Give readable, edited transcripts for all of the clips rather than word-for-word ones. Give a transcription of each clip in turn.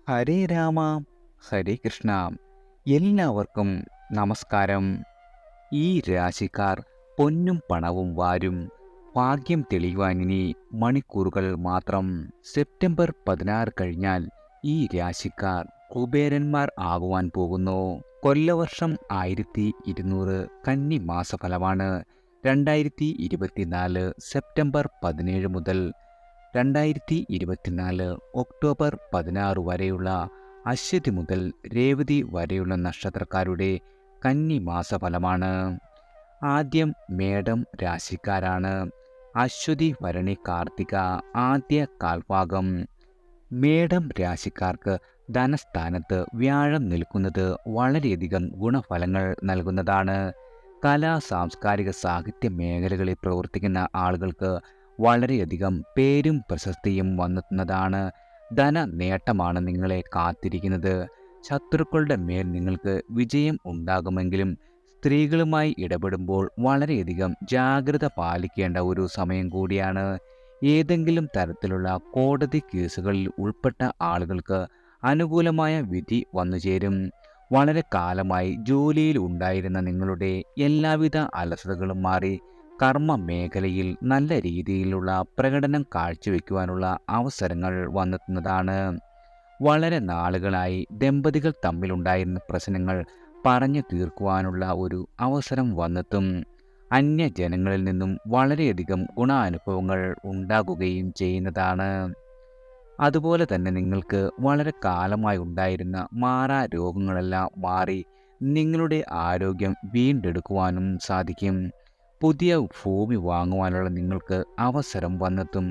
ഹരേ രാമ ഹരേ കൃഷ്ണ. എല്ലാവർക്കും നമസ്കാരം. ഈ രാശിക്കാർ പൊന്നും പണവും വാരും. ഭാഗ്യം തെളിയുവാൻ ഇനി മണിക്കൂറുകൾ മാത്രം. സെപ്റ്റംബർ 16 കഴിഞ്ഞാൽ ഈ രാശിക്കാർ കുബേരന്മാർ ആകുവാൻ പോകുന്നു. കൊല്ലവർഷം 1200 കന്നി മാസഫലമാണ്. 2024 സെപ്റ്റംബർ 17 മുതൽ 2024 ഒക്ടോബർ 16 വരെയുള്ള അശ്വതി മുതൽ രേവതി വരെയുള്ള നക്ഷത്രക്കാരുടെ കന്നി മാസഫലമാണ്. ആദ്യം മേടം രാശിക്കാരാണ്. അശ്വതി ഭരണി കാർത്തിക ആദ്യ കാൽഭാഗം. മേടം രാശിക്കാർക്ക് ധനസ്ഥാനത്ത് വ്യാഴം നിൽക്കുന്നത് വളരെയധികം ഗുണഫലങ്ങൾ നൽകുന്നതാണ്. കലാ സാംസ്കാരിക സാഹിത്യ മേഖലകളിൽ പ്രവർത്തിക്കുന്ന ആളുകൾക്ക് വളരെയധികം പേരും പ്രശസ്തിയും വന്നെത്തുന്നതാണ്. ധന നേട്ടമാണ് നിങ്ങളെ കാത്തിരിക്കുന്നത്. ശത്രുക്കളുടെ മേൽ നിങ്ങൾക്ക് വിജയം ഉണ്ടാകുമെങ്കിലും സ്ത്രീകളുമായി ഇടപെടുമ്പോൾ വളരെയധികം ജാഗ്രത പാലിക്കേണ്ട ഒരു സമയം കൂടിയാണ്. ഏതെങ്കിലും തരത്തിലുള്ള കോടതി കേസുകളിൽ ഉൾപ്പെട്ട ആളുകൾക്ക് അനുകൂലമായ വിധി വന്നുചേരും. വളരെ കാലമായി ജോലിയിൽ ഉണ്ടായിരുന്ന നിങ്ങളുടെ എല്ലാവിധ അലസതകളും മാറി കർമ്മ മേഖലയിൽ നല്ല രീതിയിലുള്ള പ്രകടനം കാഴ്ചവെക്കുവാനുള്ള അവസരങ്ങൾ വന്നെത്തുന്നതാണ്. വളരെ നാളുകളായി ദമ്പതികൾ തമ്മിലുണ്ടായിരുന്ന പ്രശ്നങ്ങൾ പറഞ്ഞു തീർക്കുവാനുള്ള ഒരു അവസരം വന്നെത്തും. അന്യജനങ്ങളിൽ നിന്നും വളരെയധികം ഗുണാനുഭവങ്ങൾ ഉണ്ടാകുകയും ചെയ്യുന്നതാണ്. അതുപോലെ തന്നെ നിങ്ങൾക്ക് വളരെ കാലമായി ഉണ്ടായിരുന്ന മാറാ രോഗങ്ങളെല്ലാം മാറി നിങ്ങളുടെ ആരോഗ്യം വീണ്ടെടുക്കുവാനും സാധിക്കും. പുതിയ ഭൂമി വാങ്ങുവാനുള്ള നിങ്ങൾക്ക് അവസരം വന്നെത്തും.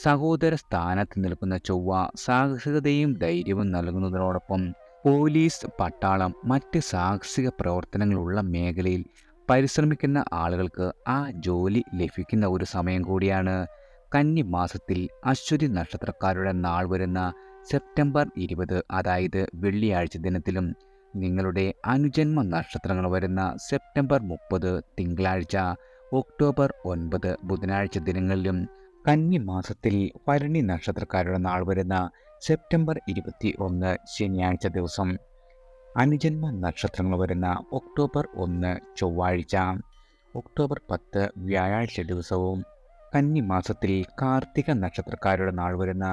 സഹോദര സ്ഥാനത്ത് നിൽക്കുന്ന ചൊവ്വ സാഹസികതയും ധൈര്യവും നൽകുന്നതിനോടൊപ്പം പോലീസ്, പട്ടാളം, മറ്റ് സാഹസിക പ്രവർത്തനങ്ങളുള്ള മേഖലയിൽ പരിശ്രമിക്കുന്ന ആളുകൾക്ക് ആ ജോലി ലഭിക്കുന്ന ഒരു സമയം കൂടിയാണ്. കന്നി മാസത്തിൽ അശ്വതി നക്ഷത്രക്കാരുടെ നാൾ വരുന്ന സെപ്റ്റംബർ 20, അതായത് വെള്ളിയാഴ്ച ദിനത്തിലും നിങ്ങളുടെ അനുജന്മ നക്ഷത്രങ്ങൾ വരുന്ന സെപ്റ്റംബർ 30 തിങ്കളാഴ്ച, ഒക്ടോബർ 9 ബുധനാഴ്ച ദിനങ്ങളിലും കന്നി മാസത്തിൽ ഭരണി നക്ഷത്രക്കാരുടെ നാൾ വരുന്ന സെപ്റ്റംബർ 21 ശനിയാഴ്ച ദിവസം, അനുജന്മ നക്ഷത്രങ്ങൾ വരുന്ന ഒക്ടോബർ 1 ചൊവ്വാഴ്ച, ഒക്ടോബർ 10 വ്യാഴാഴ്ച ദിവസവും കന്നി മാസത്തിൽ കാർത്തിക നക്ഷത്രക്കാരുടെ നാൾ വരുന്ന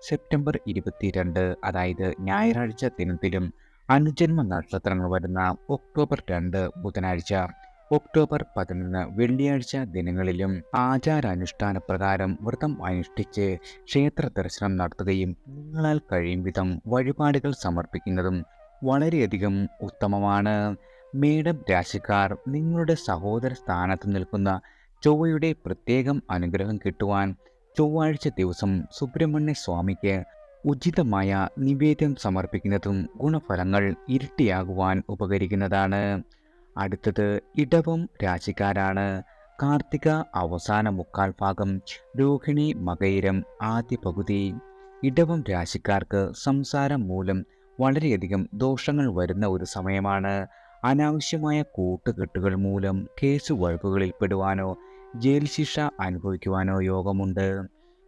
സെപ്റ്റംബർ 22, അതായത് ഞായറാഴ്ച ദിനത്തിലും അനുജന്മ നക്ഷത്രങ്ങൾ വരുന്ന ഒക്ടോബർ 2 ബുധനാഴ്ച, ഒക്ടോബർ 11 വെള്ളിയാഴ്ച ദിനങ്ങളിലും ആചാരാനുഷ്ഠാന പ്രകാരം വ്രതം അനുഷ്ഠിച്ച് ക്ഷേത്ര ദർശനം നടത്തുകയും നിങ്ങളാൽ കഴിയും വിധം വഴിപാടുകൾ സമർപ്പിക്കുന്നതും വളരെയധികം ഉത്തമമാണ്. മേടം രാശിക്കാർ നിങ്ങളുടെ സഹോദര സ്ഥാനത്ത് നിൽക്കുന്ന ചൊവ്വയുടെ പ്രത്യേകം അനുഗ്രഹം കിട്ടുവാൻ ചൊവ്വാഴ്ച ദിവസം സുബ്രഹ്മണ്യ സ്വാമിക്ക് ഉചിതമായ നിവേദ്യം സമർപ്പിക്കുന്നതും ഗുണഫലങ്ങൾ ഇരട്ടിയാകുവാൻ ഉപകരിക്കുന്നതാണ്. അടുത്തത് ഇടവം രാശിക്കാരാണ്. കാർത്തിക അവസാന മുക്കാൽ ഭാഗം, രോഹിണി മകയിരം ആദ്യ പകുതി. ഇടവം രാശിക്കാർക്ക് സംസാരം മൂലം വളരെയധികം ദോഷങ്ങൾ വരുന്ന ഒരു സമയമാണ്. അനാവശ്യമായ കൂട്ടുകെട്ടുകൾ മൂലം കേസ് വഴക്കുകളിൽ പെടുവാനോ ജയിൽ ശിക്ഷ അനുഭവിക്കുവാനോ യോഗമുണ്ട്.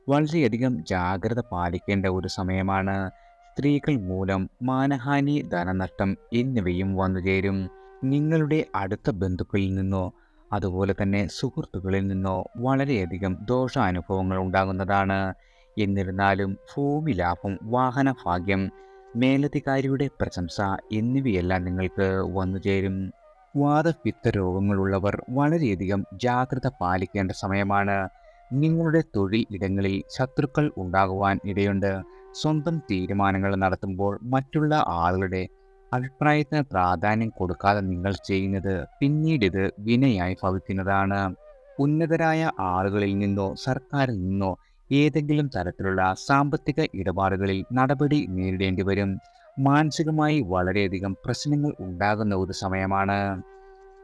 വളരെയധികം ജാഗ്രത പാലിക്കേണ്ട ഒരു സമയമാണ്. സ്ത്രീകൾ മൂലം മാനഹാനി, ധനനഷ്ടം എന്നിവയും വന്നുചേരും. നിങ്ങളുടെ അടുത്ത ബന്ധുക്കളിൽ നിന്നോ അതുപോലെ തന്നെ സുഹൃത്തുക്കളിൽ നിന്നോ വളരെയധികം ദോഷാനുഭവങ്ങൾ ഉണ്ടാകുന്നതാണ്. എന്നിരുന്നാലും ഭൂമി ലാഭം, വാഹന ഭാഗ്യം, മേലധികാരിയുടെ പ്രശംസ എന്നിവയെല്ലാം നിങ്ങൾക്ക് വന്നുചേരും. വാതപിത്ത രോഗങ്ങളുള്ളവർ വളരെയധികം ജാഗ്രത പാലിക്കേണ്ട സമയമാണ്. നിങ്ങളുടെ തൊഴിൽ ഇടങ്ങളിൽ ശത്രുക്കൾ ഉണ്ടാകുവാൻ ഇടയുണ്ട്. സ്വന്തം തീരുമാനങ്ങൾ നടത്തുമ്പോൾ മറ്റുള്ള ആളുകളുടെ അഭിപ്രായത്തിന് പ്രാധാന്യം കൊടുക്കാതെ നിങ്ങൾ ചെയ്യുന്നത് പിന്നീട് വിനയായി ഭവിക്കുന്നതാണ്. ഉന്നതരായ ആളുകളിൽ നിന്നോ സർക്കാരിൽ നിന്നോ ഏതെങ്കിലും തരത്തിലുള്ള സാമ്പത്തിക ഇടപാടുകളിൽ നടപടി നേരിടേണ്ടി വരും. മാനസികമായി വളരെയധികം പ്രശ്നങ്ങൾ ഉണ്ടാകുന്ന ഒരു സമയമാണ്.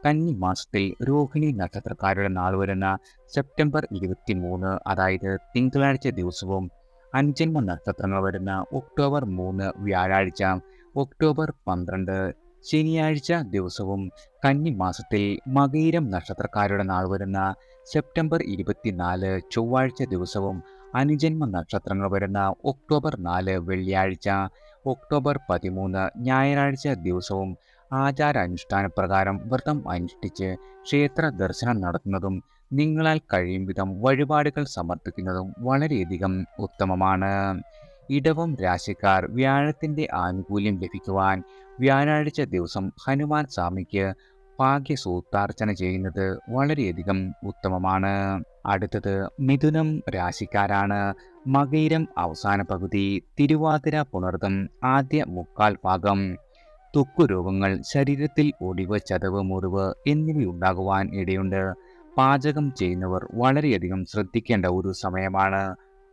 കന്നി മാസത്തിൽ രോഹിണി നക്ഷത്രക്കാരുടെ നാൾ വരുന്ന സെപ്റ്റംബർ 23, അതായത് തിങ്കളാഴ്ച ദിവസവും അഞ്ചന്മ നക്ഷത്രങ്ങൾ വരുന്ന ഒക്ടോബർ 3 വ്യാഴാഴ്ച, ഒക്ടോബർ 12 ശനിയാഴ്ച ദിവസവും കന്നി മാസത്തിൽ മകയിരം നക്ഷത്രക്കാരുടെ നാൾ വരുന്ന സെപ്റ്റംബർ 24 ചൊവ്വാഴ്ച ദിവസവും അനുജന്മ നക്ഷത്രങ്ങൾ വരുന്ന ഒക്ടോബർ 4 വെള്ളിയാഴ്ച, ഒക്ടോബർ 13 ഞായറാഴ്ച ദിവസവും ആചാരാനുഷ്ഠാന പ്രകാരം വ്രതം അനുഷ്ഠിച്ച് ക്ഷേത്ര ദർശനം നടത്തുന്നതും നിങ്ങളാൽ കഴിയും വിധം വഴിപാടുകൾ സമർപ്പിക്കുന്നതും വളരെയധികം ഉത്തമമാണ്. ഇടവം രാശിക്കാർ വ്യാഴത്തിന്റെ ആനുകൂല്യം ലഭിക്കുവാൻ വ്യാഴാഴ്ച ദിവസം ഹനുമാൻ സ്വാമിക്ക് ഭാഗ്യസൂക്താർച്ചന ചെയ്യുന്നത് വളരെയധികം ഉത്തമമാണ്. അടുത്തത് മിഥുനം രാശിക്കാരാണ്. മകയിരം അവസാന പകുതി, തിരുവാതിര പുണർതം ആദ്യ മുക്കാൽ ഭാഗം. ത്വക്ക് രോഗങ്ങൾ, ശരീരത്തിൽ ഒടിവ്, ചതവ്, മുറിവ് എന്നിവയുണ്ടാകുവാൻ ഇടയുണ്ട്. പാചകം ചെയ്യുന്നവർ വളരെയധികം ശ്രദ്ധിക്കേണ്ട ഒരു സമയമാണ്.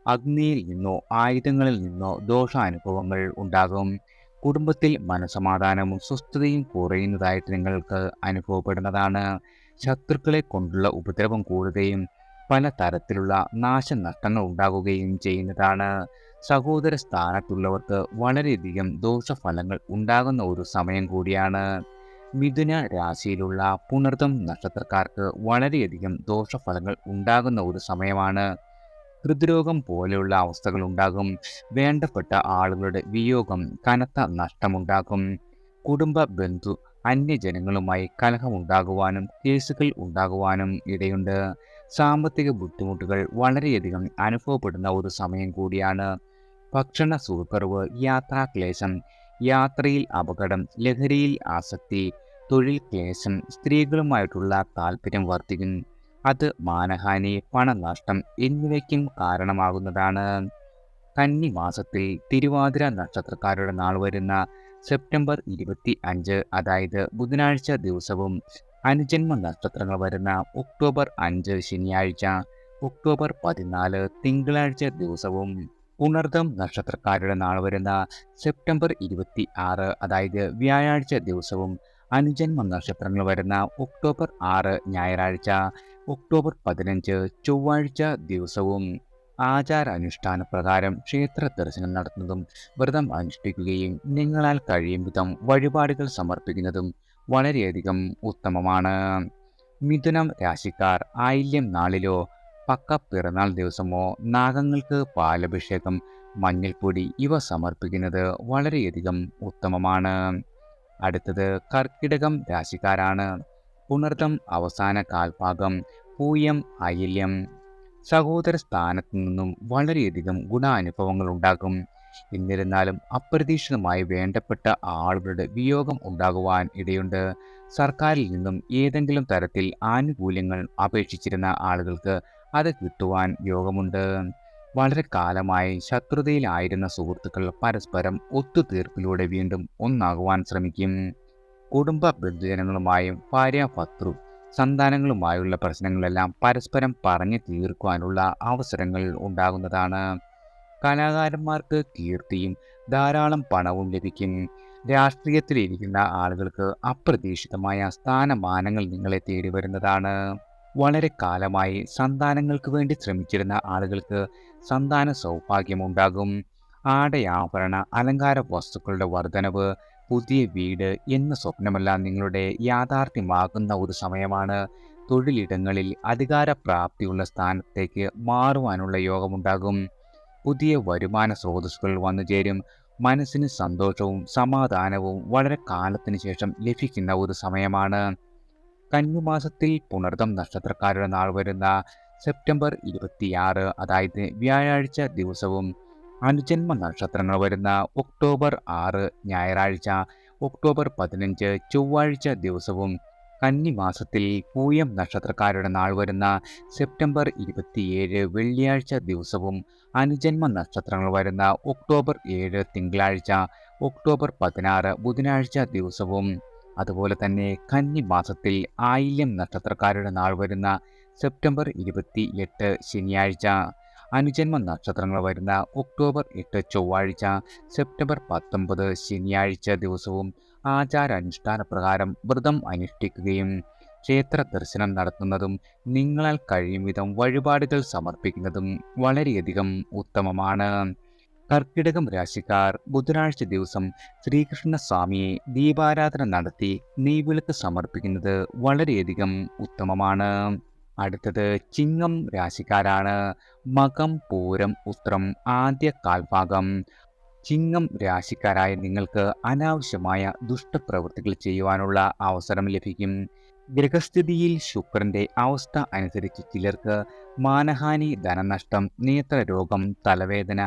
അഗ്നിയിൽ നിന്നോ ആയുധങ്ങളിൽ നിന്നോ ദോഷാനുഭവങ്ങൾ ഉണ്ടാകും. കുടുംബത്തിൽ മനസമാധാനവും സ്വസ്ഥതയും കുറയുന്നതായിട്ട് നിങ്ങൾക്ക് അനുഭവപ്പെടുന്നതാണ്. ശത്രുക്കളെ കൊണ്ടുള്ള ഉപദ്രവം കൂടുകയും പല തരത്തിലുള്ള നാശനഷ്ടങ്ങൾ ഉണ്ടാകുകയും ചെയ്യുന്നതാണ്. സഹോദര സ്ഥാനത്തുള്ളവർക്ക് വളരെയധികം ദോഷഫലങ്ങൾ ഉണ്ടാകുന്ന ഒരു സമയം കൂടിയാണ്. മിഥുന രാശിയിലുള്ള പുണർതം നക്ഷത്രക്കാർക്ക് വളരെയധികം ദോഷഫലങ്ങൾ ഉണ്ടാകുന്ന ഒരു സമയമാണ്. ഹൃദ്രോഗം പോലെയുള്ള അവസ്ഥകൾ ഉണ്ടാകും. വേണ്ടപ്പെട്ട ആളുകളുടെ വിയോഗം, കനത്ത നഷ്ടമുണ്ടാകും. കുടുംബ ബന്ധു അന്യജനങ്ങളുമായി കലഹമുണ്ടാകുവാനും കേസുകൾ ഉണ്ടാകുവാനും ഇടയുണ്ട്. സാമ്പത്തിക ബുദ്ധിമുട്ടുകൾ വളരെയധികം അനുഭവപ്പെടുന്ന ഒരു സമയം കൂടിയാണ്. ഭക്ഷണ സുഖക്കുറവ്, യാത്രാക്ലേശം, യാത്രയിൽ അപകടം, ലഹരിയിൽ ആസക്തി, തൊഴിൽ ക്ലേശം, സ്ത്രീകളുമായിട്ടുള്ള താല്പര്യം വർദ്ധിക്കും. അത് മാനഹാനി, പണനഷ്ടം എന്നിവയ്ക്കും കാരണമാകുന്നതാണ്. കന്നി മാസത്തിൽ തിരുവാതിര നക്ഷത്രക്കാരുടെ നാൾ വരുന്ന സെപ്റ്റംബർ 25, അതായത് ബുധനാഴ്ച ദിവസവും അനുജന്മ നക്ഷത്രങ്ങൾ വരുന്ന ഒക്ടോബർ 5 ശനിയാഴ്ച, ഒക്ടോബർ 14 തിങ്കളാഴ്ച ദിവസവും പുണർതം നക്ഷത്രക്കാരുടെ നാൾ വരുന്ന സെപ്റ്റംബർ 26, അതായത് വ്യാഴാഴ്ച ദിവസവും അനുജന്മ നക്ഷത്രങ്ങൾ വരുന്ന ഒക്ടോബർ 6 ഞായറാഴ്ച, ഒക്ടോബർ 15 ചൊവ്വാഴ്ച ദിവസവും ആചാരാനുഷ്ഠാന പ്രകാരം ക്ഷേത്ര ദർശനം നടത്തുന്നതും വ്രതം അനുഷ്ഠിക്കുകയും നിങ്ങളാൽ കഴിയും വിധം വഴിപാടുകൾ സമർപ്പിക്കുന്നതും വളരെയധികം ഉത്തമമാണ്. മിഥുനം രാശിക്കാർ ആയില്യം നാളിലോ പക്ക പിറന്നാൾ ദിവസമോ നാഗങ്ങൾക്ക് പാലഭിഷേകം, മഞ്ഞൾപ്പൊടി ഇവ സമർപ്പിക്കുന്നത് വളരെയധികം ഉത്തമമാണ്. അടുത്തത് കർക്കിടകം രാശിക്കാരാണ്. പുണർതം അവസാന കാൽഭാഗം, പൂയം, ആയില്യം. സഹോദര സ്ഥാനത്തു നിന്നും വളരെയധികം ഗുണാനുഭവങ്ങൾ ഉണ്ടാകും. എന്നിരുന്നാലും അപ്രതീക്ഷിതമായി വേണ്ടപ്പെട്ട ആളുകളുടെ വിയോഗം ഉണ്ടാകുവാൻ ഇടയുണ്ട്. സർക്കാരിൽ നിന്നും ഏതെങ്കിലും തരത്തിൽ ആനുകൂല്യങ്ങൾ അപേക്ഷിച്ചിരുന്ന ആളുകൾക്ക് അത് കിട്ടുവാൻ യോഗമുണ്ട്. വളരെ കാലമായി ശത്രുതയിലായിരുന്ന സുഹൃത്തുക്കൾ പരസ്പരം ഒത്തുതീർപ്പിലൂടെ വീണ്ടും ഒന്നാകുവാൻ ശ്രമിക്കും. കുടുംബ ബന്ധുജനങ്ങളുമായും ഭാര്യാഭർത്തൃ സന്താനങ്ങളുമായുള്ള പ്രശ്നങ്ങളെല്ലാം പരസ്പരം പറഞ്ഞു തീർക്കുവാനുള്ള അവസരങ്ങൾ ഉണ്ടാകുന്നതാണ്. കലാകാരന്മാർക്ക് കീർത്തിയും ധാരാളം പണവും ലഭിക്കും. രാഷ്ട്രീയത്തിലിരിക്കുന്ന ആളുകൾക്ക് അപ്രതീക്ഷിതമായ സ്ഥാനമാനങ്ങൾ നിങ്ങളെ തേടി വരുന്നതാണ്. വളരെ കാലമായി സന്താനങ്ങൾക്ക് വേണ്ടി ശ്രമിച്ചിരുന്ന ആളുകൾക്ക് സന്താന സൗഭാഗ്യമുണ്ടാകും. ആടയാഭരണ അലങ്കാര വസ്തുക്കളുടെ വർധനവ്, പുതിയ വീട് എന്ന സ്വപ്നമെല്ലാം നിങ്ങളുടെ യാഥാർത്ഥ്യമാകുന്ന ഒരു സമയമാണ്. തൊഴിലിടങ്ങളിൽ അധികാരപ്രാപ്തിയുള്ള സ്ഥാനത്തേക്ക് മാറുവാനുള്ള യോഗമുണ്ടാകും. പുതിയ വരുമാന സ്രോതസ്സുകൾ വന്നു ചേരും. മനസ്സിന് സന്തോഷവും സമാധാനവും വളരെ കാലത്തിന് ശേഷം ലഭിക്കുന്ന ഒരു സമയമാണ്. കന്നിമാസത്തിൽ പുണർതം നക്ഷത്രക്കാരുടെ നാൾ വരുന്ന സെപ്റ്റംബർ 26, അതായത് വ്യാഴാഴ്ച ദിവസവും അനുജന്മ നക്ഷത്രങ്ങൾ വരുന്ന ഒക്ടോബർ 6 ഞായറാഴ്ച, ഒക്ടോബർ 15 ചൊവ്വാഴ്ച ദിവസവും കന്നിമാസത്തിൽ പൂയം നക്ഷത്രക്കാരുടെ നാൾ വരുന്ന സെപ്റ്റംബർ 27 വെള്ളിയാഴ്ച ദിവസവും അനുജന്മ നക്ഷത്രങ്ങൾ വരുന്ന ഒക്ടോബർ 7 തിങ്കളാഴ്ച, ഒക്ടോബർ 16 ബുധനാഴ്ച ദിവസവും അതുപോലെ തന്നെ കന്നിമാസത്തിൽ ആയില്യം നക്ഷത്രക്കാരുടെ നാൾ വരുന്ന സെപ്റ്റംബർ 28 ശനിയാഴ്ച, അനുജന്മ നക്ഷത്രങ്ങൾ വരുന്ന ഒക്ടോബർ 8 ചൊവ്വാഴ്ച, സെപ്റ്റംബർ 19 ശനിയാഴ്ച ദിവസവും ആചാരാനുഷ്ഠാന പ്രകാരം വ്രതം അനുഷ്ഠിക്കുകയും ക്ഷേത്ര ദർശനം നടത്തുന്നതും നിങ്ങളാൽ കഴിയും വിധം വഴിപാടുകൾ സമർപ്പിക്കുന്നതും വളരെയധികം ഉത്തമമാണ്. കർക്കിടകം രാശിക്കാർ ബുധനാഴ്ച ദിവസം ശ്രീകൃഷ്ണസ്വാമിയെ ദീപാരാധന നടത്തി നെയ്വിളക്ക് സമർപ്പിക്കുന്നത് വളരെയധികം ഉത്തമമാണ്. അടുത്തത് ചിങ്ങം രാശിക്കാരാണ്. മകം, പൂരം, ഉത്രം ആദ്യ കാൽഭാഗം. ചിങ്ങം രാശിക്കാരായ നിങ്ങൾക്ക് അനാവശ്യമായ ദുഷ്ടപ്രവൃത്തികൾ ചെയ്യുവാനുള്ള അവസരം ലഭിക്കും. ഗ്രഹസ്ഥിതിയിൽ ശുക്രന്റെ അവസ്ഥ അനുസരിച്ച് ചിലർക്ക് മാനഹാനി, ധനനഷ്ടം, നേത്രരോഗം, തലവേദന,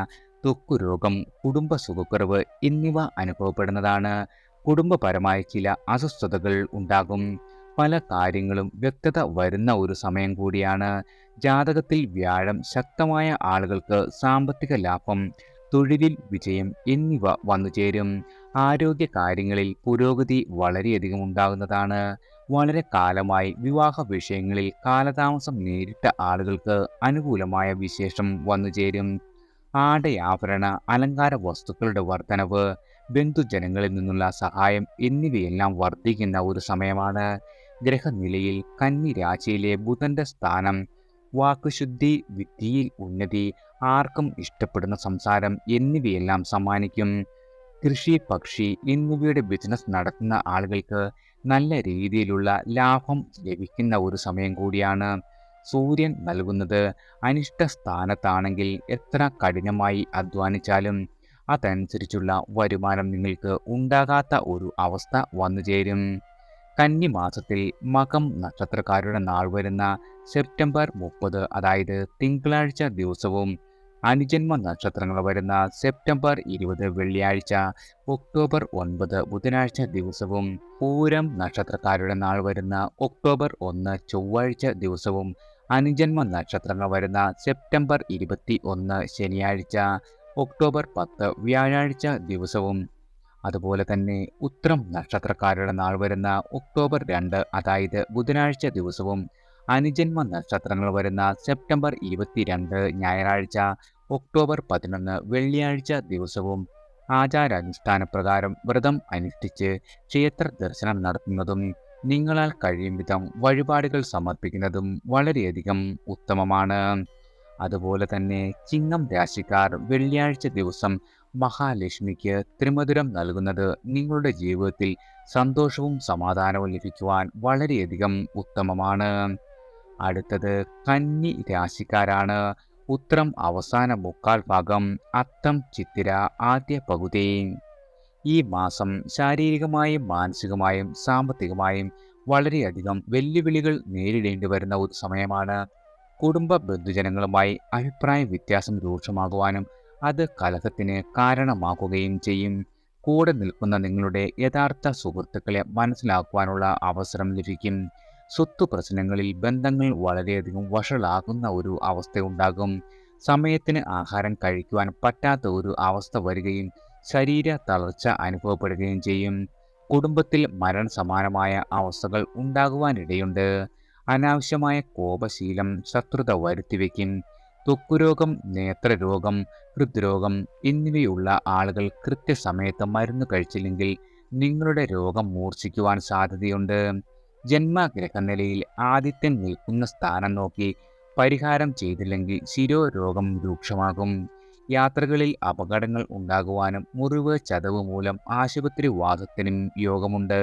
ത്വക്കുരോഗം, കുടുംബ സുഖക്കുറവ് എന്നിവ അനുഭവപ്പെടുന്നതാണ്. കുടുംബപരമായ ചില അസ്വസ്ഥതകൾ ഉണ്ടാകും. പല കാര്യങ്ങളും വ്യക്തത വരുന്ന ഒരു സമയം കൂടിയാണ്. ജാതകത്തിൽ വ്യാഴം ശക്തമായ ആളുകൾക്ക് സാമ്പത്തിക ലാഭം, തൊഴിലിൽ വിജയം എന്നിവ വന്നുചേരും. ആരോഗ്യ കാര്യങ്ങളിൽ പുരോഗതി വളരെയധികം ഉണ്ടാകുന്നതാണ്. വളരെ കാലമായി വിവാഹ വിഷയങ്ങളിൽ കാലതാമസം നേരിട്ട ആളുകൾക്ക് അനുകൂലമായ വിശേഷം വന്നുചേരും. ആടയാഭരണ അലങ്കാര വസ്തുക്കളുടെ വർധനവ്, ബന്ധുജനങ്ങളിൽ നിന്നുള്ള സഹായം എന്നിവയെല്ലാം വർദ്ധിക്കുന്ന ഒരു സമയമാണ്. ഗ്രഹനിലയിൽ കന്നി രാശിയിലെ ബുധന്റെ സ്ഥാനം വാക്കുശുദ്ധി, വിദ്യയിൽ ഉന്നതി, ആർക്കും ഇഷ്ടപ്പെടുന്ന സംസാരം എന്നിവയെല്ലാം സമ്മാനിക്കും. കൃഷി, പക്ഷി എന്നിവയുടെ ബിസിനസ് നടത്തുന്ന ആളുകൾക്ക് നല്ല രീതിയിലുള്ള ലാഭം ലഭിക്കുന്ന ഒരു സമയം കൂടിയാണ്. സൂര്യൻ നൽകുന്നത് അനിഷ്ട സ്ഥാനത്താണെങ്കിൽ എത്ര കഠിനമായി അധ്വാനിച്ചാലും അതനുസരിച്ചുള്ള വരുമാനം നിങ്ങൾക്ക് ഉണ്ടാകാത്ത ഒരു അവസ്ഥ വന്നുചേരും. കന്നിമാസത്തിൽ മകം നക്ഷത്രക്കാരുടെ നാൾ വരുന്ന സെപ്റ്റംബർ 30, അതായത് തിങ്കളാഴ്ച ദിവസവും അനുജന്മ നക്ഷത്രങ്ങൾ വരുന്ന സെപ്റ്റംബർ 20 വെള്ളിയാഴ്ച, ഒക്ടോബർ 9 ബുധനാഴ്ച ദിവസവും പൂരം നക്ഷത്രക്കാരുടെ നാൾ വരുന്ന ഒക്ടോബർ 1 ചൊവ്വാഴ്ച ദിവസവും അനുജന്മ നക്ഷത്രങ്ങൾ വരുന്ന സെപ്റ്റംബർ 21 ശനിയാഴ്ച, ഒക്ടോബർ 10 വ്യാഴാഴ്ച ദിവസവും അതുപോലെ തന്നെ ഉത്രം നക്ഷത്രക്കാരുടെ നാൾ വരുന്ന ഒക്ടോബർ 2, അതായത് ബുധനാഴ്ച ദിവസവും അനുജന്മ നക്ഷത്രങ്ങൾ വരുന്ന സെപ്റ്റംബർ 22 ഞായറാഴ്ച, ഒക്ടോബർ 11 വെള്ളിയാഴ്ച ദിവസവും ആചാരാനുഷ്ഠാന പ്രകാരം വ്രതം അനുഷ്ഠിച്ച് ക്ഷേത്ര ദർശനം നടത്തുന്നതും നിങ്ങളാൽ കഴിയും വിധം വഴിപാടുകൾ സമർപ്പിക്കുന്നതും വളരെയധികം ഉത്തമമാണ്. അതുപോലെ തന്നെ ചിങ്ങം രാശിക്കാർ വെള്ളിയാഴ്ച ദിവസം മഹാലക്ഷ്മിക്ക് ത്രിമധുരം നൽകുന്നത് നിങ്ങളുടെ ജീവിതത്തിൽ സന്തോഷവും സമാധാനവും ലഭിക്കുവാൻ വളരെയധികം ഉത്തമമാണ്. അടുത്തത് കന്നി രാശിക്കാരാണ്. ഉത്രം അവസാന മുക്കാൽ ഭാഗം, അത്തം ചിത്തിര ആദ്യ പകുതി. ഈ മാസം ശാരീരികമായും മാനസികമായും സാമ്പത്തികമായും വളരെയധികം വെല്ലുവിളികൾ നേരിടേണ്ടി വരുന്ന ഒരു സമയമാണ്. കുടുംബ ബന്ധുജനങ്ങളുമായി അഭിപ്രായ വ്യത്യാസം രൂക്ഷമാകുവാനും അത് കലഹത്തിന് കാരണമാക്കുകയും ചെയ്യും. കൂടെ നിൽക്കുന്ന നിങ്ങളുടെ യഥാർത്ഥ സുഹൃത്തുക്കളെ മനസ്സിലാക്കുവാനുള്ള അവസരം ലഭിക്കും. സ്വത്ത് പ്രശ്നങ്ങളിൽ ബന്ധങ്ങൾ വളരെയധികം വഷളാകുന്ന ഒരു അവസ്ഥയുണ്ടാകും. സമയത്തിന് ആഹാരം കഴിക്കുവാൻ പറ്റാത്ത ഒരു അവസ്ഥ വരികയും ശരീര തളർച്ച അനുഭവപ്പെടുകയും ചെയ്യും. കുടുംബത്തിൽ മരണസമാനമായ അവസ്ഥകൾ ഉണ്ടാകുവാനിടയുണ്ട്. അനാവശ്യമായ കോപശീലം ശത്രുത വരുത്തിവെക്കും. ത്വക്കുരോഗം, നേത്രരോഗം, ഹൃദ്രോഗം എന്നിവയുള്ള ആളുകൾ കൃത്യസമയത്ത് മരുന്ന് കഴിച്ചില്ലെങ്കിൽ നിങ്ങളുടെ രോഗം മൂർച്ഛിക്കുവാൻ സാധ്യതയുണ്ട്. ജന്മഗ്രഹനിലയിൽ ആദിത്യൻ നിൽക്കുന്ന സ്ഥാനം നോക്കി പരിഹാരം ചെയ്തില്ലെങ്കിൽ ശിരോരോഗം രൂക്ഷമാകും. യാത്രകളിൽ അപകടങ്ങൾ ഉണ്ടാകുവാനും മുറിവ്, ചതവ് മൂലം ആശുപത്രി വാസത്തിനും യോഗമുണ്ട്.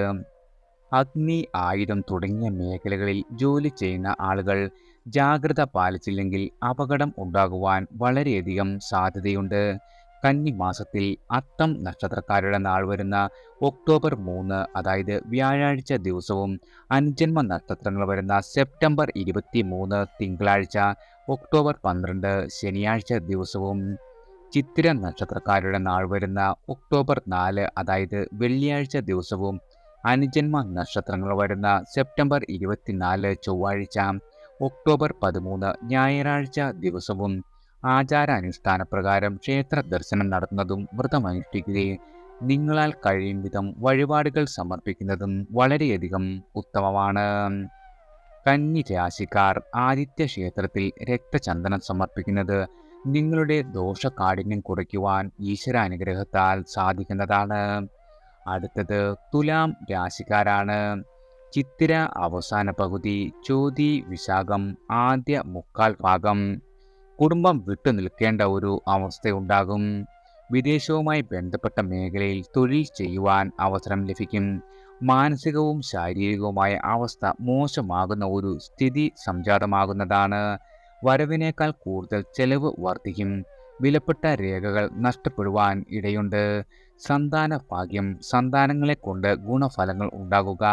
അഗ്നി, ആയുധം തുടങ്ങിയ മേഖലകളിൽ ജോലി ചെയ്യുന്ന ആളുകൾ ജാഗ്രത പാലിച്ചില്ലെങ്കിൽ അപകടം ഉണ്ടാകുവാൻ വളരെയധികം സാധ്യതയുണ്ട്. കന്നിമാസത്തിൽ അത്തം നക്ഷത്രക്കാരുടെ നാൾ വരുന്ന ഒക്ടോബർ 3, അതായത് വ്യാഴാഴ്ച ദിവസവും അനുജന്മ നക്ഷത്രങ്ങൾ വരുന്ന സെപ്റ്റംബർ 23 തിങ്കളാഴ്ച, ഒക്ടോബർ 12 ശനിയാഴ്ച ദിവസവും ചിത്തിര നക്ഷത്രക്കാരുടെ നാൾ വരുന്ന ഒക്ടോബർ 4, അതായത് വെള്ളിയാഴ്ച ദിവസവും അനുജന്മ നക്ഷത്രങ്ങൾ വരുന്ന സെപ്റ്റംബർ 24 ചൊവ്വാഴ്ച, ഒക്ടോബർ 13 ഞായറാഴ്ച ദിവസവും ആചാരാനുഷ്ഠാന പ്രകാരം ക്ഷേത്ര ദർശനം നടത്തുന്നതും വ്രതമനുഷ്ഠിക്കുകയും നിങ്ങളാൽ കഴിയും വിധം വഴിപാടുകൾ സമർപ്പിക്കുന്നതും വളരെയധികം ഉത്തമമാണ്. കന്നി രാശിക്കാർ ആദിത്യ ക്ഷേത്രത്തിൽ രക്തചന്ദനം സമർപ്പിക്കുന്നത് നിങ്ങളുടെ ദോഷകാഠിന്യം കുറയ്ക്കുവാൻ ഈശ്വരാനുഗ്രഹത്താൽ സാധിക്കുന്നതാണ്. അടുത്തത് തുലാം രാശിക്കാരാണ്. ചിത്തിര അവസാന പകുതി, ചോതി വിശാഖം ആദ്യ മുക്കാൽ ഭാഗം. കുടുംബം വിട്ടു നിൽക്കേണ്ട ഒരു അവസ്ഥയുണ്ടാകും. വിദേശവുമായി ബന്ധപ്പെട്ട മേഖലയിൽ തൊഴിൽ ചെയ്യുവാൻ അവസരം ലഭിക്കും. മാനസികവും ശാരീരികവുമായ അവസ്ഥ മോശമാകുന്ന ഒരു സ്ഥിതി സംജാതമാകുന്നതാണ്. വരവിനേക്കാൾ കൂടുതൽ ചെലവ് വർദ്ധിക്കും. വിലപ്പെട്ട രേഖകൾ നഷ്ടപ്പെടുവാൻ ഇടയുണ്ട്. സന്താന ഭാഗ്യം, സന്താനങ്ങളെ കൊണ്ട് ഗുണഫലങ്ങൾ ഉണ്ടാകുക.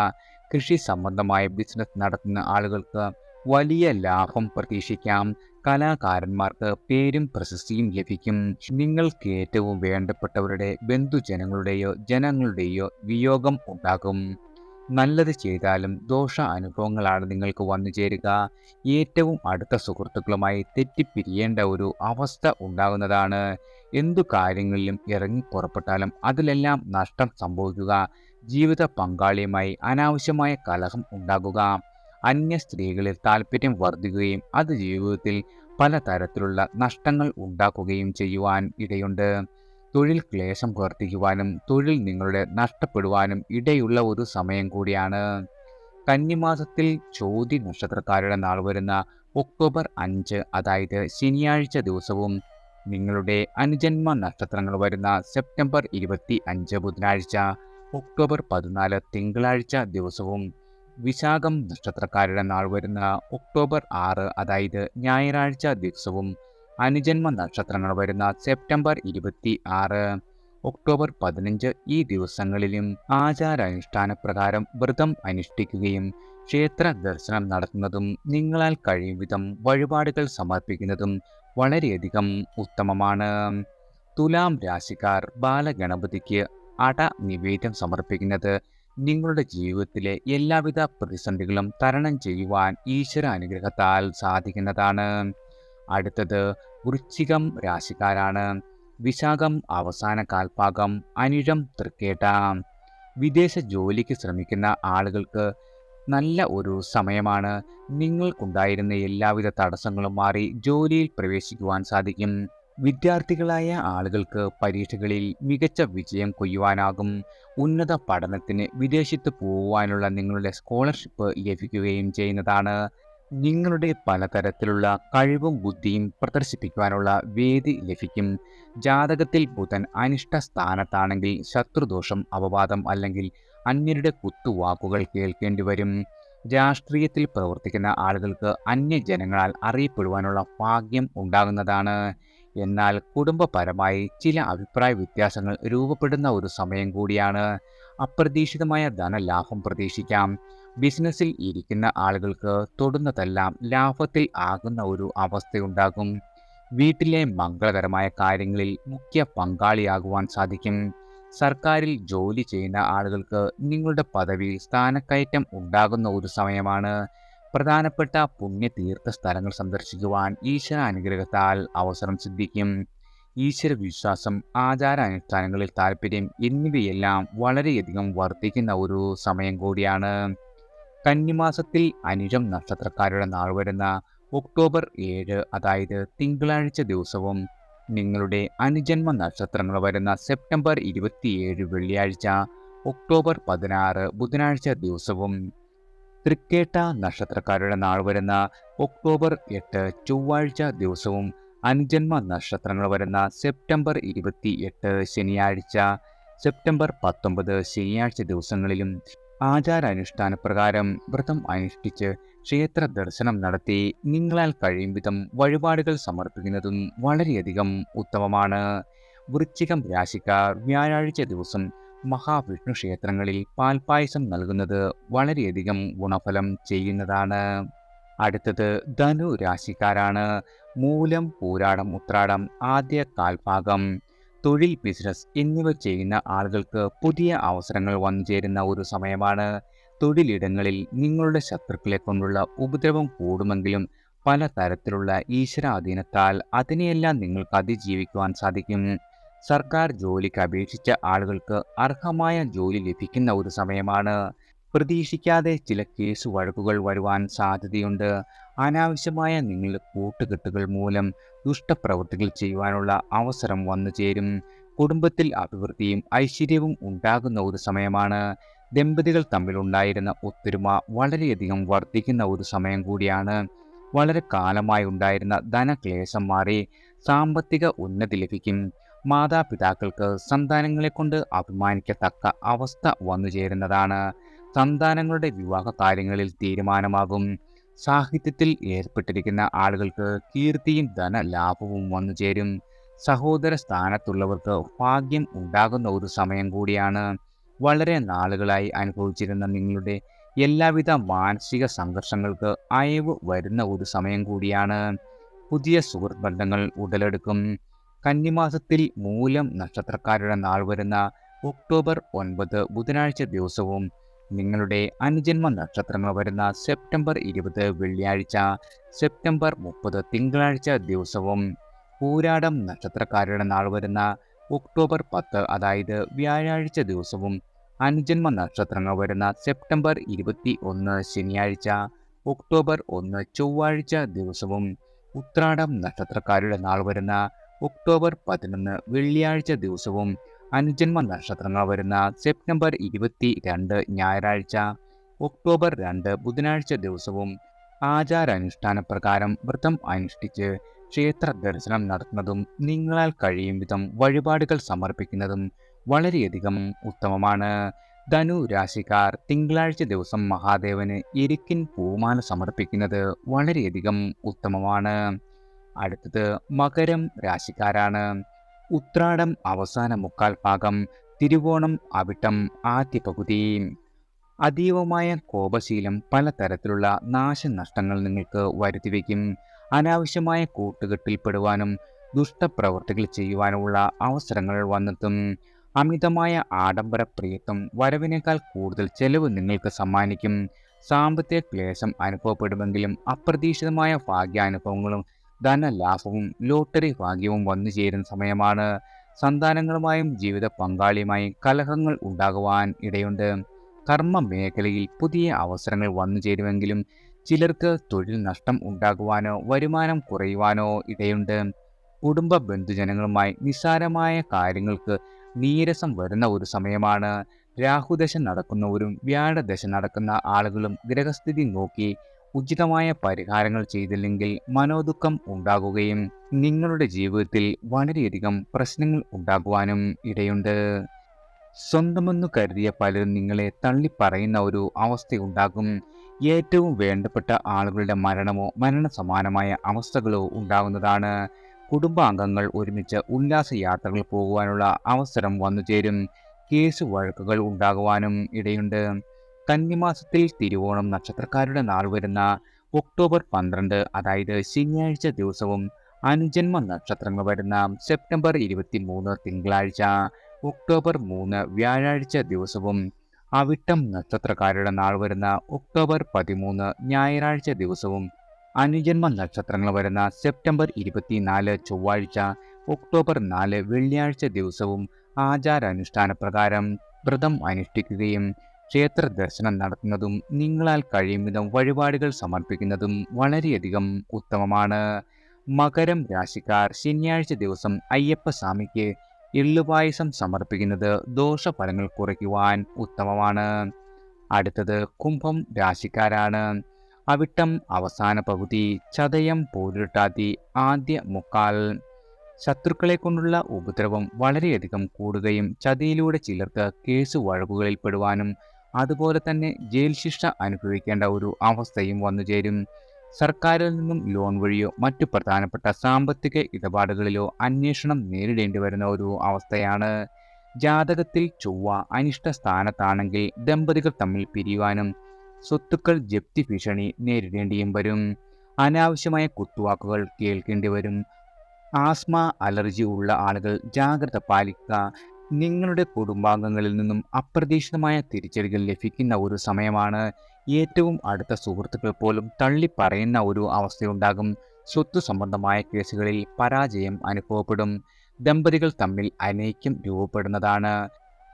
കൃഷി സംബന്ധമായ ബിസിനസ് നടത്തുന്ന ആളുകൾക്ക് വലിയ ലാഭം പ്രതീക്ഷിക്കാം. കലാകാരന്മാർക്ക് പേരും പ്രശസ്തിയും ലഭിക്കും. നിങ്ങൾക്ക് ഏറ്റവും വേണ്ടപ്പെട്ടവരുടെ ജനങ്ങളുടെയോ വിയോഗം ഉണ്ടാകും. നല്ലത് ചെയ്താലും ദോഷ അനുഭവങ്ങളാണ് നിങ്ങൾക്ക് വന്നു ചേരുക. ഏറ്റവും അടുത്ത സുഹൃത്തുക്കളുമായി തെറ്റിപ്പിരിയേണ്ട ഒരു അവസ്ഥ ഉണ്ടാകുന്നതാണ്. എന്തു കാര്യങ്ങളിലും ഇറങ്ങി പുറപ്പെട്ടാലും അതിലെല്ലാം നഷ്ടം സംഭവിക്കുക. ജീവിത പങ്കാളിയുമായി അനാവശ്യമായ കലഹം ഉണ്ടാകുക. അന്യ സ്ത്രീകളിൽ താല്പര്യം വർദ്ധിക്കുകയും അത് ജീവിതത്തിൽ പലതരത്തിലുള്ള നഷ്ടങ്ങൾ ഉണ്ടാക്കുകയും ചെയ്യുവാൻ ഇടയുണ്ട്. തൊഴിൽ ക്ലേശം വർദ്ധിക്കുവാനും തൊഴിൽ നിങ്ങളുടെ നഷ്ടപ്പെടുവാനും ഇടയുള്ള ഒരു സമയം കൂടിയാണ്. കന്നിമാസത്തിൽ ചോതി നക്ഷത്രക്കാരുടെ നാൾ വരുന്ന ഒക്ടോബർ 5, അതായത് ശനിയാഴ്ച ദിവസവും നിങ്ങളുടെ അനുജന്മ നക്ഷത്രങ്ങൾ വരുന്ന സെപ്റ്റംബർ 25 ബുധനാഴ്ച, ഒക്ടോബർ 14 തിങ്കളാഴ്ച ദിവസവും വിശാഖം നക്ഷത്രക്കാരുടെ നാൾ വരുന്ന ഒക്ടോബർ 6, അതായത് ഞായറാഴ്ച ദിവസവും അനുജന്മ നക്ഷത്രങ്ങൾ വരുന്ന സെപ്റ്റംബർ 26, ഒക്ടോബർ 15 ഈ ദിവസങ്ങളിലും ആചാരാനുഷ്ഠാന പ്രകാരം വ്രതം അനുഷ്ഠിക്കുകയും ക്ഷേത്ര ദർശനം നടത്തുന്നതും നിങ്ങളാൽ കഴിയും വിധം വഴിപാടുകൾ സമർപ്പിക്കുന്നതും വളരെയധികം ഉത്തമമാണ്. തുലാം രാശിക്കാർ ബാലഗണപതിക്ക് അട നിവേദ്യം സമർപ്പിക്കുന്നത് നിങ്ങളുടെ ജീവിതത്തിലെ എല്ലാവിധ പ്രതിസന്ധികളും തരണം ചെയ്യുവാൻ ഈശ്വര അനുഗ്രഹത്താൽ സാധിക്കുന്നതാണ്. അടുത്തത് വൃശ്ചികം രാശിക്കാരാണ്. വിശാഖം അവസാന കാൽഭാഗം, അനിഴം തൃക്കേട്ട. വിദേശ ജോലിക്ക് ശ്രമിക്കുന്ന ആളുകൾക്ക് നല്ല ഒരു സമയമാണ്. നിങ്ങൾക്കുണ്ടായിരുന്ന എല്ലാവിധ തടസ്സങ്ങളും മാറി ജോലിയിൽ പ്രവേശിക്കുവാൻ സാധിക്കും. വിദ്യാർത്ഥികളായ ആളുകൾക്ക് പരീക്ഷകളിൽ മികച്ച വിജയം കൊയ്യുവാനാകും. ഉന്നത പഠനത്തിന് വിദേശത്ത് പോകുവാനുള്ള നിങ്ങളുടെ സ്കോളർഷിപ്പ് ലഭിക്കുകയും ചെയ്യുന്നതാണ്. നിങ്ങളുടെ പലതരത്തിലുള്ള കഴിവും ബുദ്ധിയും പ്രദർശിപ്പിക്കുവാനുള്ള വേദി ലഭിക്കും. ജാതകത്തിൽ ബുധൻ അനിഷ്ട സ്ഥാനത്താണെങ്കിൽ ശത്രുദോഷം, അപവാദം അല്ലെങ്കിൽ അന്യരുടെ കുത്തുവാക്കുകൾ കേൾക്കേണ്ടി വരും. രാഷ്ട്രീയത്തിൽ പ്രവർത്തിക്കുന്ന ആളുകൾക്ക് അന്യജനങ്ങളാൽ അറിയപ്പെടുവാനുള്ള ഭാഗ്യം ഉണ്ടാകുന്നതാണ്. എന്നാൽ കുടുംബപരമായി ചില അഭിപ്രായ വ്യത്യാസങ്ങൾ രൂപപ്പെടുന്ന ഒരു സമയം കൂടിയാണ്. അപ്രതീക്ഷിതമായ ധനലാഭം പ്രതീക്ഷിക്കാം. ബിസിനസ്സിൽ ഇരിക്കുന്ന ആളുകൾക്ക് തൊടുന്നതെല്ലാം ലാഭത്തിൽ ആകുന്ന ഒരു അവസ്ഥയുണ്ടാകും. വീട്ടിലെ മംഗളകരമായ കാര്യങ്ങളിൽ മുഖ്യ പങ്കാളിയാകുവാൻ സാധിക്കും. സർക്കാരിൽ ജോലി ചെയ്യുന്ന ആളുകൾക്ക് നിങ്ങളുടെ പദവിയിൽ സ്ഥാനക്കയറ്റം ഉണ്ടാകുന്ന ഒരു സമയമാണ്. പ്രധാനപ്പെട്ട പുണ്യതീർത്ഥ സ്ഥലങ്ങൾ സന്ദർശിക്കുവാൻ ഈശ്വര അനുഗ്രഹത്താൽ അവസരം സിദ്ധിക്കും. ഈശ്വര വിശ്വാസം, ആചാരാനുഷ്ഠാനങ്ങളിൽ താല്പര്യം എന്നിവയെല്ലാം വളരെയധികം വർദ്ധിക്കുന്ന ഒരു സമയം കൂടിയാണ്. കന്നിമാസത്തിൽ അനിഴം നക്ഷത്രക്കാരുടെ നാൾ വരുന്ന ഒക്ടോബർ 7, അതായത് തിങ്കളാഴ്ച ദിവസവും നിങ്ങളുടെ അനുജന്മ നക്ഷത്രങ്ങൾ വരുന്ന സെപ്റ്റംബർ 27 വെള്ളിയാഴ്ച, ഒക്ടോബർ 16 ബുധനാഴ്ച ദിവസവും തൃക്കേട്ട നക്ഷത്രക്കാരുടെ നാൾ വരുന്ന ഒക്ടോബർ 8 ചൊവ്വാഴ്ച ദിവസവും അനുജന്മ നക്ഷത്രങ്ങൾ വരുന്ന സെപ്റ്റംബർ 28 ശനിയാഴ്ച, സെപ്റ്റംബർ 19 ശനിയാഴ്ച ദിവസങ്ങളിലും ആചാരാനുഷ്ഠാന പ്രകാരം വ്രതം അനുഷ്ഠിച്ച് ക്ഷേത്ര ദർശനം നടത്തി നിങ്ങളാൽ കഴിയും വിധം വഴിപാടുകൾ സമർപ്പിക്കുന്നതും വളരെയധികം ഉത്തമമാണ്. വൃശ്ചികം രാശിക്കാർ വ്യാഴാഴ്ച ദിവസം മഹാവിഷ്ണു ക്ഷേത്രങ്ങളിൽ പാൽപായസം നൽകുന്നത് വളരെയധികം ഗുണഫലം ചെയ്യുന്നതാണ്. അടുത്തത് ധനു രാശിക്കാരാണ്. മൂലം, പൂരാടം, ഉത്രാടം ആദ്യ കാൽഭാഗം. തൊഴിൽ, ബിസിനസ് എന്നിവ ചെയ്യുന്ന ആളുകൾക്ക് പുതിയ അവസരങ്ങൾ വന്നു ചേരുന്ന ഒരു സമയമാണ്. തൊഴിലിടങ്ങളിൽ നിങ്ങളുടെ ശത്രുക്കളെ കൊണ്ടുള്ള ഉപദ്രവം കൂടുമെങ്കിലും പലതരത്തിലുള്ള ഈശ്വരാധീനത്താൽ അതിനെയെല്ലാം നിങ്ങൾക്ക് അതിജീവിക്കുവാൻ സാധിക്കും. സർക്കാർ ജോലിക്ക് അപേക്ഷിച്ച ആളുകൾക്ക് അർഹമായ ജോലി ലഭിക്കുന്ന ഒരു സമയമാണ്. പ്രതീക്ഷിക്കാതെ ചില കേസ് വഴക്കുകൾ വരുവാൻ സാധ്യതയുണ്ട്. അനാവശ്യമായ നിങ്ങളുടെ കൂട്ടുകെട്ടുകൾ മൂലം ദുഷ്ടപ്രവൃത്തികൾ ചെയ്യുവാനുള്ള അവസരം വന്നു ചേരും. കുടുംബത്തിൽ അഭിവൃദ്ധിയും ഐശ്വര്യവും ഉണ്ടാകുന്ന ഒരു സമയമാണ്. ദമ്പതികൾ തമ്മിലുണ്ടായിരുന്ന ഒത്തൊരുമ വളരെയധികം വർദ്ധിക്കുന്ന ഒരു സമയം കൂടിയാണ്. വളരെ കാലമായി ഉണ്ടായിരുന്ന ധനക്ലേശം മാറി സാമ്പത്തിക ഉന്നതി ലഭിക്കും. മാതാപിതാക്കൾക്ക് സന്താനങ്ങളെ കൊണ്ട് അഭിമാനിക്കത്തക്ക അവസ്ഥ വന്നു ചേരുന്നതാണ്. സന്താനങ്ങളുടെ വിവാഹ കാര്യങ്ങളിൽ തീരുമാനമാകും. സാഹിത്യത്തിൽ ഏർപ്പെട്ടിരിക്കുന്ന ആളുകൾക്ക് കീർത്തിയും ധനലാഭവും വന്നു ചേരും. സഹോദര സ്ഥാനത്തുള്ളവർക്ക് ഭാഗ്യം ഉണ്ടാകുന്ന ഒരു സമയം കൂടിയാണ്. വളരെ നാളുകളായി അനുഭവിച്ചിരുന്ന നിങ്ങളുടെ എല്ലാവിധ മാനസിക സംഘർഷങ്ങൾക്ക് അയവ് വരുന്ന ഒരു സമയം കൂടിയാണ്. പുതിയ സുഹൃത്ത് ബന്ധങ്ങൾ ഉടലെടുക്കും. കന്നിമാസത്തിൽ മൂലം നക്ഷത്രക്കാരുടെ നാൾ വരുന്ന ഒക്ടോബർ 9 ബുധനാഴ്ച ദിവസവും നിങ്ങളുടെ അനുജന്മ നക്ഷത്രങ്ങൾ വരുന്ന സെപ്റ്റംബർ 20 വെള്ളിയാഴ്ച, സെപ്റ്റംബർ 30 തിങ്കളാഴ്ച ദിവസവും പൂരാടം നക്ഷത്രക്കാരുടെ നാൾ വരുന്ന ഒക്ടോബർ 10 അതായത് വ്യാഴാഴ്ച ദിവസവും അനുജന്മ നക്ഷത്രങ്ങൾ വരുന്ന സെപ്റ്റംബർ 21 ശനിയാഴ്ച, ഒക്ടോബർ 1 ചൊവ്വാഴ്ച ദിവസവും ഉത്രാടം നക്ഷത്രക്കാരുടെ നാൾ വരുന്ന ഒക്ടോബർ 11 വെള്ളിയാഴ്ച ദിവസവും അനുജന്മ നക്ഷത്രങ്ങൾ വരുന്ന സെപ്റ്റംബർ 22 ഞായറാഴ്ച, ഒക്ടോബർ 2 ബുധനാഴ്ച ദിവസവും ആചാരാനുഷ്ഠാന പ്രകാരം വ്രതം അനുഷ്ഠിച്ച് ക്ഷേത്ര ദർശനം നടത്തുന്നതും നിങ്ങളാൽ കഴിയും വിധം വഴിപാടുകൾ സമർപ്പിക്കുന്നതും വളരെയധികം ഉത്തമമാണ്. ധനു രാശിക്കാർ തിങ്കളാഴ്ച ദിവസം മഹാദേവന് എരിക്കിൻ പൂമാല സമർപ്പിക്കുന്നത് വളരെയധികം ഉത്തമമാണ്. അടുത്തത് മകരം രാശിക്കാരാണ്. ഉത്രാടം അവസാന മുക്കാൽ ഭാഗം, തിരുവോണം അവിട്ടം ആദ്യ പകുതി. അതീവമായ കോപശീലം പലതരത്തിലുള്ള നാശനഷ്ടങ്ങൾ നിങ്ങൾക്ക് വരുത്തിവെക്കും. അനാവശ്യമായ കൂട്ടുകെട്ടിൽപ്പെടുവാനും ദുഷ്ടപ്രവൃത്തികൾ ചെയ്യുവാനുമുള്ള അവസരങ്ങൾ വന്നെത്തും. അമിതമായ ആഡംബര പ്രിയത്വം വരവിനേക്കാൾ കൂടുതൽ ചെലവ് നിങ്ങൾക്ക് സമ്മാനിക്കും. സാമ്പത്തിക ക്ലേശം അനുഭവപ്പെടുമെങ്കിലും അപ്രതീക്ഷിതമായ ഭാഗ്യാനുഭവങ്ങളും ധനലാഭവും ലോട്ടറി ഭാഗ്യവും വന്നു ചേരുന്ന സമയമാണ്. സന്താനങ്ങളുമായും ജീവിത പങ്കാളിയുമായും കലഹങ്ങൾ ഉണ്ടാകുവാൻ ഇടയുണ്ട്. കർമ്മ മേഖലയിൽ പുതിയ അവസരങ്ങൾ വന്നു ചേരുമെങ്കിലും ചിലർക്ക് തൊഴിൽ നഷ്ടം ഉണ്ടാകുവാനോ വരുമാനം കുറയുവാനോ ഇടയുണ്ട്. കുടുംബ ബന്ധുജനങ്ങളുമായി നിസ്സാരമായ കാര്യങ്ങൾക്ക് നീരസം വരുന്ന ഒരു സമയമാണ്. രാഹുദശ നടക്കുന്നവരും വ്യാഴദശ നടക്കുന്ന ആളുകളും ഗ്രഹസ്ഥിതി നോക്കി ഉചിതമായ പരിഹാരങ്ങൾ ചെയ്തില്ലെങ്കിൽ മനോദുഃഖം ഉണ്ടാകുകയും നിങ്ങളുടെ ജീവിതത്തിൽ വളരെയധികം പ്രശ്നങ്ങൾ ഉണ്ടാകുവാനും ഇടയുണ്ട്. സ്വന്തമെന്നു കരുതിയ പലരും നിങ്ങളെ തള്ളിപ്പറയുന്ന ഒരു അവസ്ഥയുണ്ടാകും. ഏറ്റവും വേണ്ടപ്പെട്ട ആളുകളുടെ മരണമോ മരണസമാനമായ അവസ്ഥകളോ ഉണ്ടാകുന്നതാണ്. കുടുംബാംഗങ്ങൾ ഒരുമിച്ച് ഉല്ലാസയാത്രകൾ പോകുവാനുള്ള അവസരം വന്നുചേരും. കേസ് വഴക്കുകൾ ഉണ്ടാകുവാനും ഇടയുണ്ട്. കന്നിമാസത്തിൽ തിരുവോണം നക്ഷത്രക്കാരുടെ നാൾ വരുന്ന ഒക്ടോബർ 12 അതായത് ശനിയാഴ്ച ദിവസവും അനുജന്മ നക്ഷത്രങ്ങൾ വരുന്ന സെപ്റ്റംബർ 23 തിങ്കളാഴ്ച, ഒക്ടോബർ 3 വ്യാഴാഴ്ച ദിവസവും അവിട്ടം നക്ഷത്രക്കാരുടെ നാൾ വരുന്ന ഒക്ടോബർ 13 ഞായറാഴ്ച ദിവസവും അനുജന്മ നക്ഷത്രങ്ങൾ വരുന്ന സെപ്റ്റംബർ 24 ചൊവ്വാഴ്ച, ഒക്ടോബർ 4 വെള്ളിയാഴ്ച ദിവസവും ആചാരാനുഷ്ഠാന പ്രകാരം വ്രതം അനുഷ്ഠിക്കുകയും ക്ഷേത്ര ദർശനം നടത്തുന്നതും നിങ്ങളാൽ കഴിയും വിധം വഴിപാടുകൾ സമർപ്പിക്കുന്നതും വളരെയധികം ഉത്തമമാണ്. മകരം രാശിക്കാർ ശനിയാഴ്ച ദിവസം അയ്യപ്പസ്വാമിക്ക് എള്ളുപായസം സമർപ്പിക്കുന്നത് ദോഷഫലങ്ങൾ കുറയ്ക്കുവാൻ ഉത്തമമാണ്. അടുത്തത് കുംഭം രാശിക്കാരാണ്. അവിട്ടം അവസാന പകുതി, ചതയം പൂരുരുട്ടാതി ആദ്യ മുക്കാൽ. ശത്രുക്കളെ കൊണ്ടുള്ള ഉപദ്രവം വളരെയധികം കൂടുകയും ചതിയിലൂടെ ചിലർക്ക് കേസ് വഴക്കുകളിൽ പെടുവാനും അതുപോലെ തന്നെ ജയിൽ ശിക്ഷ അനുഭവിക്കേണ്ട ഒരു അവസ്ഥയും വന്നുചേരും. സർക്കാരിൽ നിന്നും ലോൺ വഴിയോ മറ്റു പ്രധാനപ്പെട്ട സാമ്പത്തിക ഇടപാടുകളിലോ അന്വേഷണം നേരിടേണ്ടി വരുന്ന ഒരു അവസ്ഥയാണ്. ജാതകത്തിൽ ചൊവ്വ അനിഷ്ട സ്ഥാനത്താണെങ്കിൽ ദമ്പതികൾ തമ്മിൽ പിരിയുവാനും സ്വത്തുക്കൾ ജപ്തി ഭീഷണി നേരിടേണ്ടിയും വരും. അനാവശ്യമായ കുത്തുവാക്കുകൾ കേൾക്കേണ്ടി വരും. ആസ്മ അലർജി ഉള്ള ആളുകൾ ജാഗ്രത പാലിക്കുക. നിങ്ങളുടെ കുടുംബാംഗങ്ങളിൽ നിന്നും അപ്രതീക്ഷിതമായ തിരിച്ചടികൾ ലഭിക്കുന്ന ഒരു സമയമാണ്. ഏറ്റവും അടുത്ത സുഹൃത്തുക്കൾ പോലും തള്ളിപ്പറയുന്ന ഒരു അവസ്ഥയുണ്ടാകും. സ്വത്ത് സംബന്ധമായ കേസുകളിൽ പരാജയം അനുഭവപ്പെടും. ദമ്പതികൾ തമ്മിൽ അനൈക്യം രൂപപ്പെടുന്നതാണ്.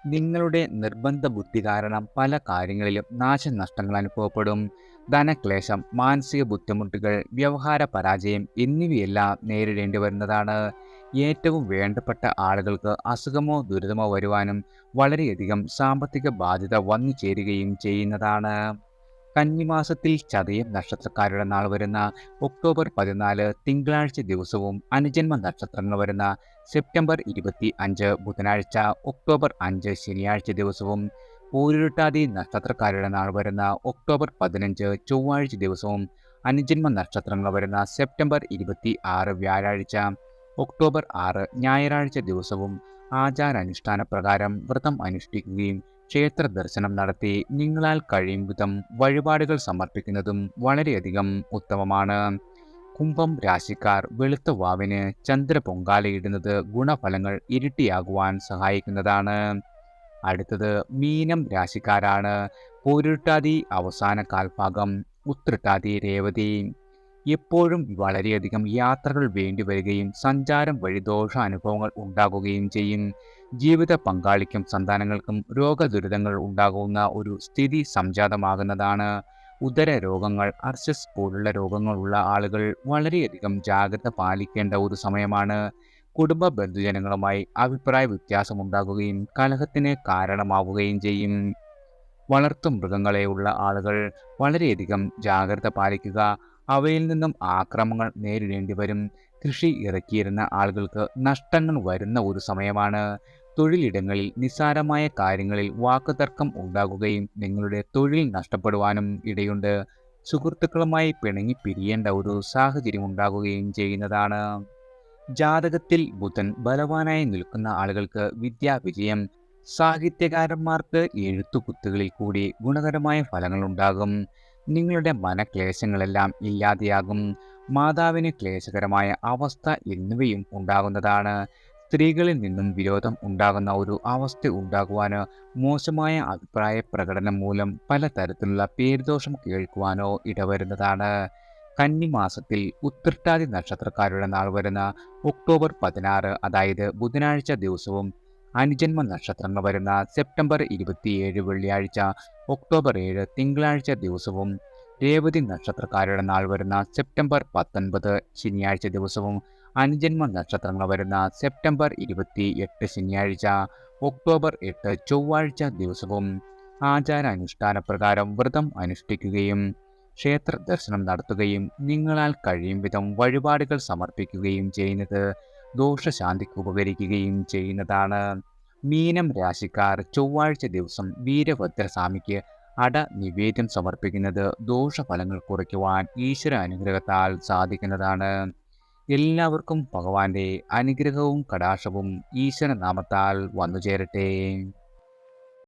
നിങ്ങളുടെ നിർബന്ധ ബുദ്ധി കാരണം പല കാര്യങ്ങളിലും നാശനഷ്ടങ്ങൾ അനുഭവപ്പെടും. ധനക്ലേശം, മാനസിക ബുദ്ധിമുട്ടുകൾ, വ്യവഹാര പരാജയം എന്നിവയെല്ലാം നേരിടേണ്ടി വരുന്നതാണ്. ഏറ്റവും വേണ്ടപ്പെട്ട ആളുകൾക്ക് അസുഖമോ ദുരിതമോ വരുവാനും വളരെയധികം സാമ്പത്തിക ബാധ്യത വന്നു ചേരുകയും ചെയ്യുന്നതാണ്. കന്നിമാസത്തിൽ ചതയം നക്ഷത്രക്കാരുടെ നാൾ വരുന്ന ഒക്ടോബർ 14 തിങ്കളാഴ്ച ദിവസവും അനുജന്മ നക്ഷത്രങ്ങൾ വരുന്ന സെപ്റ്റംബർ 25 ബുധനാഴ്ച, ഒക്ടോബർ 5 ശനിയാഴ്ച ദിവസവും പൂരുരുട്ടാതി നക്ഷത്രക്കാരുടെ നാൾ വരുന്ന ഒക്ടോബർ 15 ചൊവ്വാഴ്ച ദിവസവും അനുജന്മ നക്ഷത്രങ്ങൾ വരുന്ന സെപ്റ്റംബർ 26 വ്യാഴാഴ്ച, ഒക്ടോബർ 6 ഞായറാഴ്ച ദിവസവും ആചാരാനുഷ്ഠാന പ്രകാരം വ്രതം അനുഷ്ഠിക്കുകയും ക്ഷേത്ര ദർശനം നടത്തി നിങ്ങളാൽ കഴിയും വിധം വഴിപാടുകൾ സമർപ്പിക്കുന്നതും വളരെയധികം ഉത്തമമാണ്. കുംഭം രാശിക്കാർ വെളുത്ത വാവിന് ചന്ദ്ര പൊങ്കാലയിടുന്നത് ഗുണഫലങ്ങൾ ഇരട്ടിയാകുവാൻ സഹായിക്കുന്നതാണ്. അടുത്തത് മീനം രാശിക്കാരാണ്. പൂരുരുട്ടാതി അവസാന കാൽഭാഗം, ഉത്രട്ടാതി രേവതി. എപ്പോഴും വളരെയധികം യാത്രകൾ വേണ്ടിവരികയും സഞ്ചാരം വഴി ദോഷാനുഭവങ്ങൾ ഉണ്ടാകുകയും ചെയ്യും. ജീവിത പങ്കാളിക്കും സന്താനങ്ങൾക്കും രോഗദുരിതങ്ങൾ ഉണ്ടാകുന്ന ഒരു സ്ഥിതി സംജാതമാകുന്നതാണ്. ഉദര രോഗങ്ങൾ, അർശസ് പോലുള്ള രോഗങ്ങളുള്ള ആളുകൾ വളരെയധികം ജാഗ്രത പാലിക്കേണ്ട ഒരു സമയമാണ്. കുടുംബ ബന്ധുജനങ്ങളുമായി അഭിപ്രായ വ്യത്യാസമുണ്ടാകുകയും കലഹത്തിന് കാരണമാവുകയും ചെയ്യും. വളർത്തു മൃഗങ്ങളെയുള്ള ആളുകൾ വളരെയധികം ജാഗ്രത പാലിക്കുക. അവയിൽ നിന്നും ആക്രമണങ്ങൾ നേരിടേണ്ടി വരും. കൃഷി ഇറക്കിയിരുന്ന ആളുകൾക്ക് നഷ്ടങ്ങൾ വരുന്ന ഒരു സമയമാണ്. തൊഴിലിടങ്ങളിൽ നിസ്സാരമായ കാര്യങ്ങളിൽ വാക്കുതർക്കം ഉണ്ടാകുകയും നിങ്ങളുടെ തൊഴിൽ നഷ്ടപ്പെടുവാനും ഇടയുണ്ട്. സുഹൃത്തുക്കളുമായി പിണങ്ങി പിരിയേണ്ട ഒരു സാഹചര്യം ഉണ്ടാകുകയും ചെയ്യുന്നതാണ്. ജാതകത്തിൽ ബുധൻ ബലവാനായി നിൽക്കുന്ന ആളുകൾക്ക് വിദ്യാവിജയം, സാഹിത്യകാരന്മാർക്ക് എഴുത്തുകുത്തുകളിൽ കൂടി ഗുണകരമായ ഫലങ്ങളുണ്ടാകും. നിങ്ങളുടെ മനക്ലേശങ്ങളെല്ലാം ഇല്ലാതെയാകും. മാതാവിന് ക്ലേശകരമായ അവസ്ഥ എന്നിവയും ഉണ്ടാകുന്നതാണ്. സ്ത്രീകളിൽ നിന്നും വിരോധം ഉണ്ടാകുന്ന ഒരു അവസ്ഥ ഉണ്ടാകുവാനോ മോശമായ അഭിപ്രായ പ്രകടനം മൂലം പലതരത്തിലുള്ള പേരുദോഷം കേൾക്കുവാനോ ഇടവരുന്നതാണ്. കന്നിമാസത്തിൽ ഉത്രട്ടാതി നക്ഷത്രക്കാരുടെ നാൾ വരുന്ന ഒക്ടോബർ 16, അതായത് ബുധനാഴ്ച ദിവസവും അനുജന്മ നക്ഷത്രങ്ങൾ വരുന്ന സെപ്റ്റംബർ 27 വെള്ളിയാഴ്ച, ഒക്ടോബർ 7 തിങ്കളാഴ്ച ദിവസവും രേവതി നക്ഷത്രക്കാരുടെ നാൾ വരുന്ന സെപ്റ്റംബർ 19 ശനിയാഴ്ച ദിവസവും അനുജന്മ നക്ഷത്രങ്ങൾ വരുന്ന സെപ്റ്റംബർ 28 ശനിയാഴ്ച, ഒക്ടോബർ 8 ചൊവ്വാഴ്ച ദിവസവും ആചാരാനുഷ്ഠാന പ്രകാരം വ്രതം അനുഷ്ഠിക്കുകയും ക്ഷേത്ര ദർശനം നടത്തുകയും നിങ്ങളാൽ കഴിയും വിധം വഴിപാടുകൾ സമർപ്പിക്കുകയും ചെയ്യുന്നത് ദോഷശാന്തിക്ക് ഉപകരിക്കുകയും ചെയ്യുന്നതാണ്. മീനം രാശിക്കാർ ചൊവ്വാഴ്ച ദിവസം വീരഭദ്രസ്വാമിക്ക് അട നിവേദ്യം സമർപ്പിക്കുന്നത് ദോഷഫലങ്ങൾ കുറയ്ക്കുവാൻ ഈശ്വര അനുഗ്രഹത്താൽ സാധിക്കുന്നതാണ്. എല്ലാവർക്കും ഭഗവാന്റെ അനുഗ്രഹവും കടാക്ഷവും ഈശ്വര നാമത്താൽ വന്നു ചേരട്ടെ.